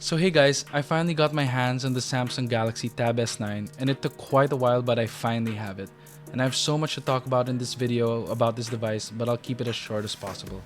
So hey guys, I finally got my hands on the Samsung Galaxy Tab S9 and it took quite a while, but I finally have it. And I have so much to talk about in this video about this device, but I'll keep it as short as possible.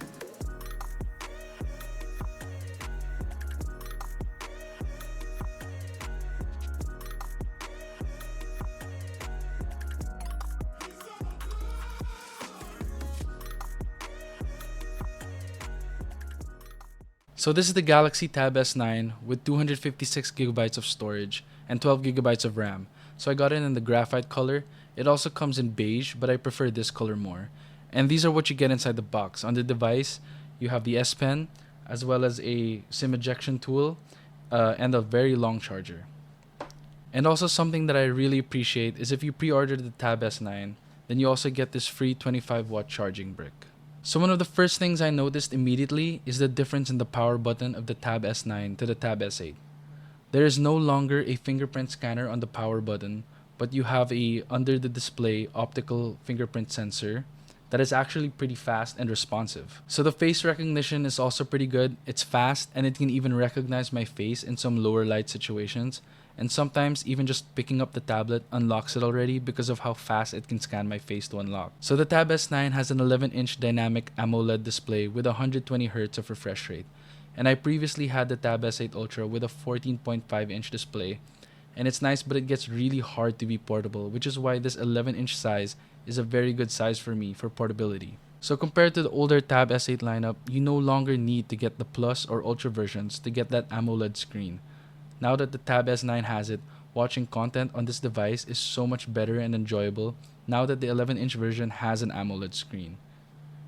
So this is the Galaxy Tab S9 with 256GB of storage and 12GB of RAM. So I got it in the graphite color. It also comes in beige, but I prefer this color more. And these are what you get inside the box. On the device, you have the S Pen, as well as a SIM ejection tool, and a very long charger. And also something that I really appreciate is if you pre-order the Tab S9, then you also get this free 25-watt charging brick. So one of the first things I noticed immediately is the difference in the power button of the Tab S9 to the Tab S8. There is no longer a fingerprint scanner on the power button, but you have a under the display optical fingerprint sensor that is actually pretty fast and responsive. So the face recognition is also pretty good. It's fast and it can even recognize my face in some lower light situations. And sometimes even just picking up the tablet unlocks it already because of how fast it can scan my face to unlock. So the Tab S9 has an 11-inch dynamic AMOLED display with 120Hz of refresh rate. And I previously had the Tab S8 Ultra with a 14.5-inch display. And it's nice, but it gets really hard to be portable, which is why this 11-inch size is a very good size for me for portability. So compared to the older Tab S8 lineup, you no longer need to get the Plus or Ultra versions to get that AMOLED screen. Now that the Tab S9 has it, watching content on this device is so much better and enjoyable now that the 11-inch version has an AMOLED screen.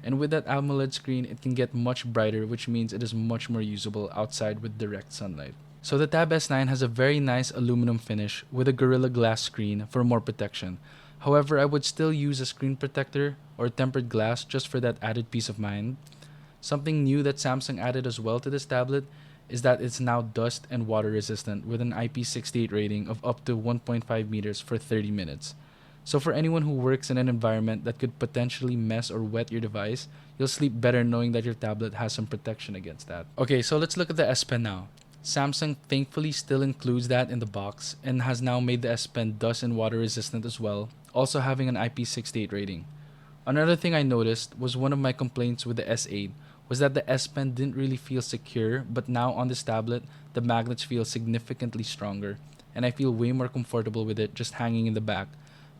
And with that AMOLED screen, it can get much brighter, which means it is much more usable outside with direct sunlight. So the Tab S9 has a very nice aluminum finish with a Gorilla Glass screen for more protection. However, I would still use a screen protector or tempered glass just for that added peace of mind. Something new that Samsung added as well to this tablet is that it's now dust and water resistant with an IP68 rating of up to 1.5 meters for 30 minutes. So for anyone who works in an environment that could potentially mess or wet your device, you'll sleep better knowing that your tablet has some protection against that. Okay, so let's look at the S Pen now. Samsung thankfully still includes that in the box and has now made the S Pen dust and water resistant as well, also having an IP68 rating. Another thing I noticed was one of my complaints with the S8 was that the S Pen didn't really feel secure, but now on this tablet, the magnets feel significantly stronger, and I feel way more comfortable with it just hanging in the back.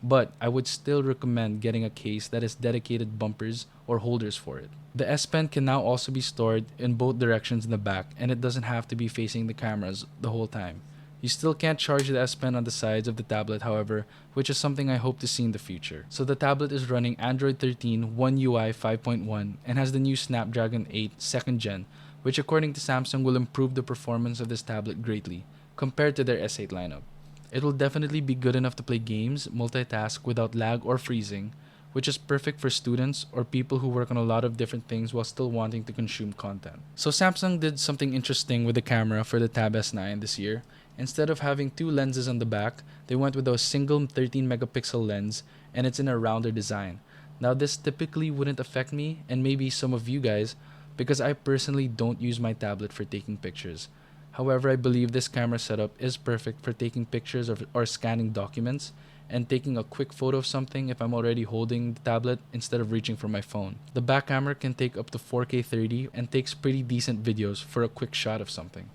But I would still recommend getting a case that has dedicated bumpers or holders for it. The S Pen can now also be stored in both directions in the back, and it doesn't have to be facing the cameras the whole time. You still can't charge the S Pen on the sides of the tablet, however, which is something I hope to see in the future. So the tablet is running Android 13 One UI 5.1 and has the new Snapdragon 8 2nd Gen, which according to Samsung will improve the performance of this tablet greatly compared to their S8 lineup. It will definitely be good enough to play games, multitask without lag or freezing, which is perfect for students or people who work on a lot of different things while still wanting to consume content. So Samsung did something interesting with the camera for the Tab S9 this year. Instead of having two lenses on the back, they went with a single 13 megapixel lens and it's in a rounder design. Now this typically wouldn't affect me and maybe some of you guys because I personally don't use my tablet for taking pictures. However, I believe this camera setup is perfect for taking pictures or scanning documents and taking a quick photo of something if I'm already holding the tablet instead of reaching for my phone. The back camera can take up to 4K 30 and takes pretty decent videos for a quick shot of something.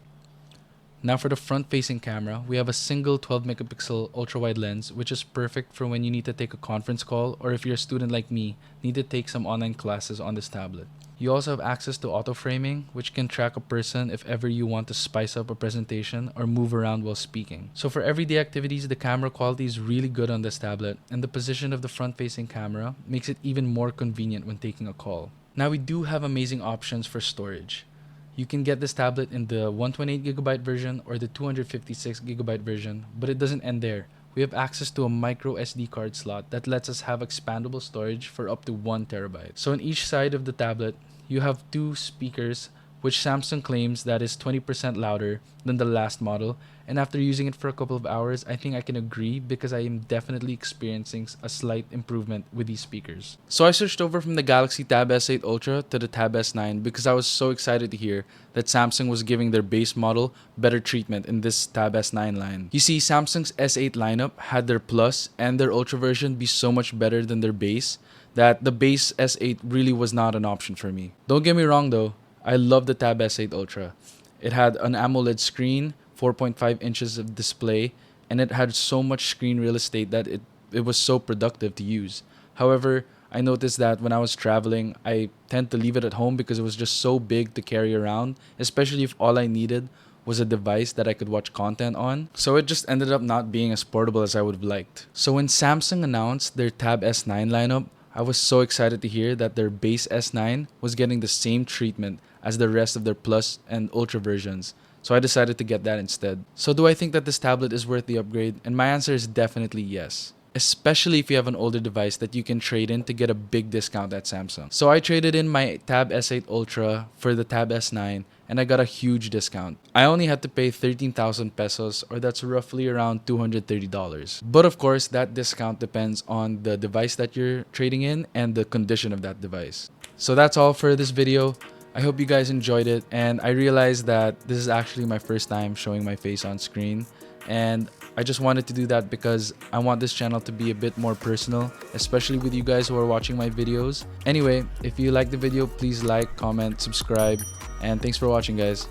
Now for the front-facing camera, we have a single 12 megapixel ultra-wide lens, which is perfect for when you need to take a conference call or if you're a student like me, need to take some online classes on this tablet. You also have access to auto-framing, which can track a person if ever you want to spice up a presentation or move around while speaking. So for everyday activities, the camera quality is really good on this tablet, and the position of the front-facing camera makes it even more convenient when taking a call. Now we do have amazing options for storage. You can get this tablet in the 128GB version or the 256GB version, but it doesn't end there. We have access to a micro SD card slot that lets us have expandable storage for up to 1TB. So on each side of the tablet, you have two speakers which Samsung claims that is 20% louder than the last model. And after using it for a couple of hours, I think I can agree because I am definitely experiencing a slight improvement with these speakers. So I switched over from the Galaxy Tab S8 Ultra to the Tab S9 because I was so excited to hear that Samsung was giving their base model better treatment in this Tab S9 line. You see, Samsung's S8 lineup had their Plus and their Ultra version be so much better than their base that the base S8 really was not an option for me. Don't get me wrong though, I love the Tab S8 Ultra. It had an AMOLED screen, 4.5 inches of display, and it had so much screen real estate that it was so productive to use. However, I noticed that when I was traveling, I tend to leave it at home because it was just so big to carry around, especially if all I needed was a device that I could watch content on. So it just ended up not being as portable as I would have liked. So when Samsung announced their Tab S9 lineup, I was so excited to hear that their base S9 was getting the same treatment as the rest of their Plus and Ultra versions. So I decided to get that instead. So do I think that this tablet is worth the upgrade? And my answer is definitely yes. Especially if you have an older device that you can trade in to get a big discount at Samsung. So I traded in my Tab S8 Ultra for the Tab S9 and I got a huge discount. I only had to pay 13,000 pesos, or that's roughly around $230. But of course, that discount depends on the device that you're trading in and the condition of that device. So that's all for this video. I hope you guys enjoyed it, and I realized that this is actually my first time showing my face on screen, and I just wanted to do that because I want this channel to be a bit more personal, especially with you guys who are watching my videos. Anyway, if you like the video, please like, comment, subscribe, and thanks for watching, guys.